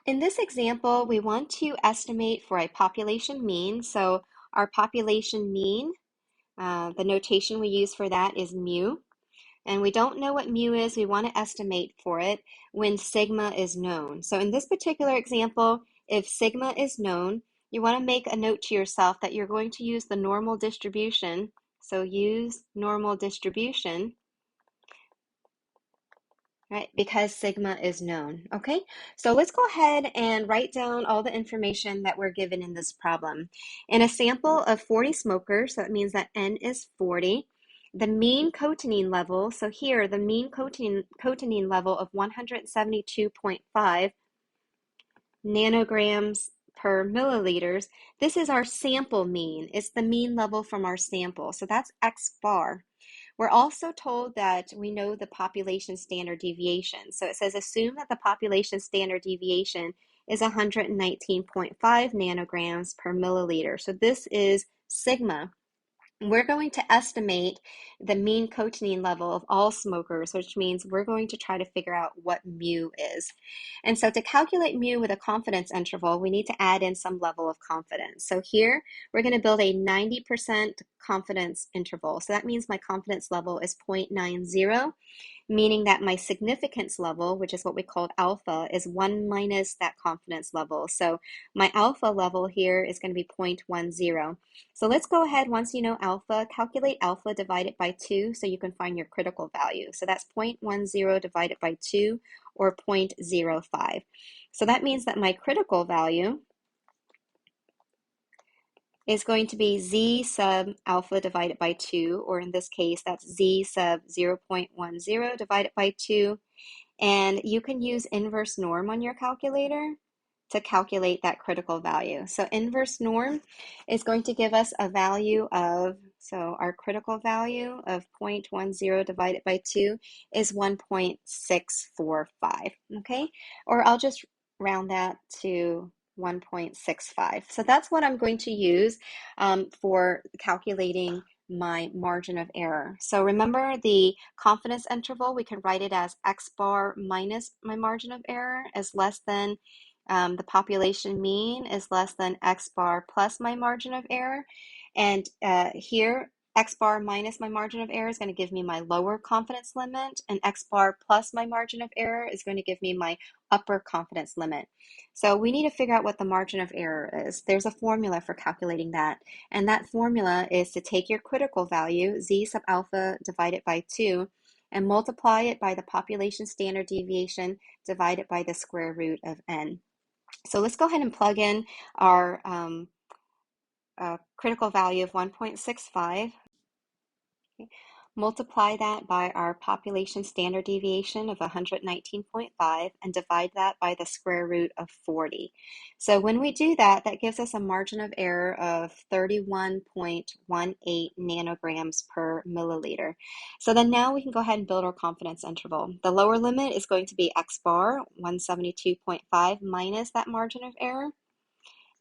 In this example, we want to estimate for a population mean. So our population mean, the notation we use for that is mu. And we don't know what mu is. We want to estimate for it when sigma is known. So in this particular example, if sigma is known, you want to make a note to yourself that you're going to use the normal distribution. So use normal distribution, right? Because sigma is known, okay? So let's go ahead and write down all the information that we're given in this problem. In a sample of 40 smokers, so that means that N is 40, the mean cotinine level, so here the mean cotinine level of 172.5 nanograms per milliliters, this is our sample mean. It's the mean level from our sample, so that's X bar. We're also told that we know the population standard deviation. So it says assume that the population standard deviation is 119.5 nanograms per milliliter. So this is sigma. We're going to estimate the mean cotinine level of all smokers, which means we're going to try to figure out what mu is. And so to calculate mu with a confidence interval, we need to add in some level of confidence. So here, we're going to build a 90% confidence interval. So that means my confidence level is 0.90, meaning that my significance level, which is what we called alpha, is 1 minus that confidence level. So my alpha level here is going to be 0.10. So let's go ahead, once you know alpha, calculate alpha divided by 2 so you can find your critical value. So that's 0.10 divided by 2, or 0.05. So that means that my critical value is going to be z sub alpha divided by 2, or in this case, that's z sub 0.10 divided by 2. And you can use inverse norm on your calculator to calculate that critical value. So inverse norm is going to give us a value of, so our critical value of 0.10 divided by 2 is 1.645, okay? Or I'll just round that to 1.65. So that's what I'm going to use for calculating my margin of error. So remember the confidence interval, we can write it as X bar minus my margin of error is less than the population mean is less than X bar plus my margin of error. And here, X bar minus my margin of error is going to give me my lower confidence limit, and X bar plus my margin of error is going to give me my upper confidence limit. So we need to figure out what the margin of error is. There's a formula for calculating that, and that formula is to take your critical value, z sub alpha divided by 2, and multiply it by the population standard deviation divided by the square root of n. So let's go ahead and plug in our critical value of 1.65. Okay. Multiply that by our population standard deviation of 119.5 and divide that by the square root of 40. So when we do that, that gives us a margin of error of 31.18 nanograms per milliliter. So then now we can go ahead and build our confidence interval. The lower limit is going to be X bar, 172.5 minus that margin of error.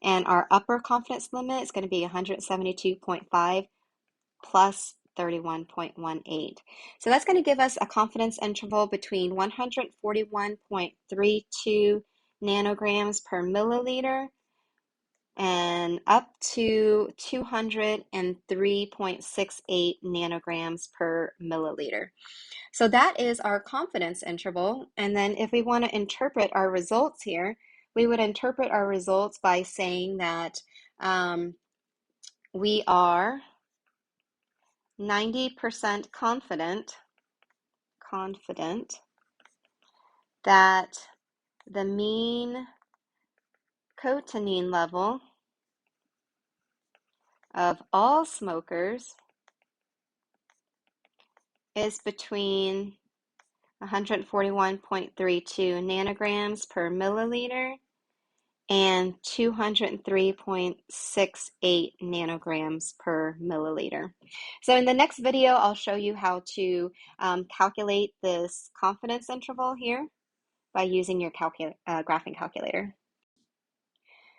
And our upper confidence limit is going to be 172.5 plus 31.18. So that's going to give us a confidence interval between 141.32 nanograms per milliliter and up to 203.68 nanograms per milliliter. So that is our confidence interval. And then if we want to interpret our results here, we would interpret our results by saying that we are 90% confident that the mean cotinine level of all smokers is between 141.32 nanograms per milliliter and 203.68 nanograms per milliliter. So in the next video, I'll show you how to calculate this confidence interval here by using your graphing calculator.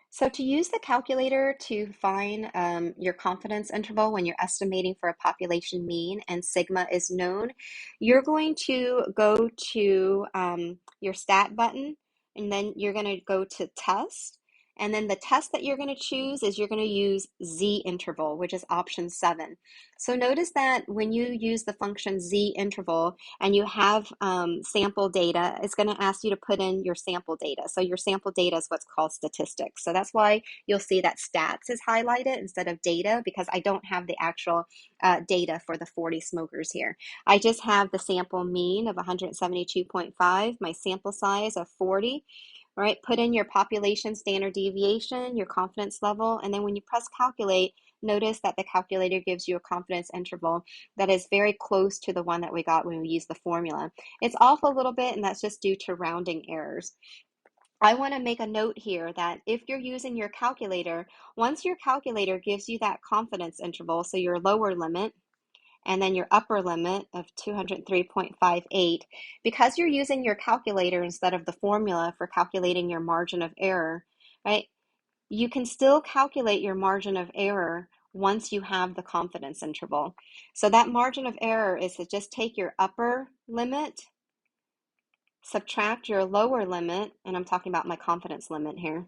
So to use the calculator to find your confidence interval when you're estimating for a population mean and sigma is known, you're going to go to your stat button and then you're going to go to test. And then the test that you're going to choose is you're going to use z interval, which is option 7. So notice that when you use the function z interval and you have sample data, it's going to ask you to put in your sample data. So your sample data is what's called statistics. So that's why you'll see that stats is highlighted instead of data, because I don't have the actual data for the 40 smokers here. I just have the sample mean of 172.5, my sample size of 40. All right, put in your population standard deviation, your confidence level, and then when you press calculate, notice that the calculator gives you a confidence interval that is very close to the one that we got when we used the formula. It's off a little bit, and that's just due to rounding errors. I want to make a note here that if you're using your calculator, once your calculator gives you that confidence interval, so your lower limit, and then your upper limit of 203.58. Because you're using your calculator instead of the formula for calculating your margin of error, right? You can still calculate your margin of error once you have the confidence interval. So that margin of error is to just take your upper limit, subtract your lower limit, and I'm talking about my confidence limit here,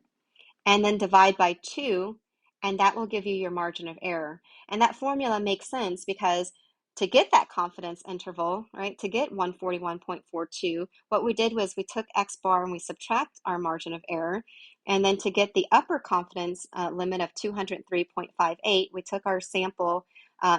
and then divide by 2, and that will give you your margin of error. And that formula makes sense because to get that confidence interval, right, to get 141.42, what we did was we took X bar and we subtract our margin of error. And then to get the upper confidence limit of 203.58, we took our sample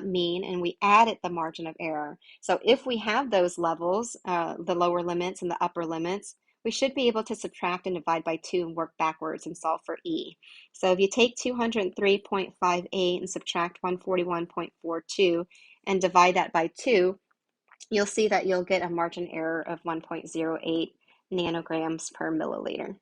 mean and we added the margin of error. So if we have those levels, the lower limits and the upper limits, we should be able to subtract and divide by 2 and work backwards and solve for E. So if you take 203.58 and subtract 141.42 and divide that by 2, you'll see that you'll get a margin error of 1.08 nanograms per milliliter.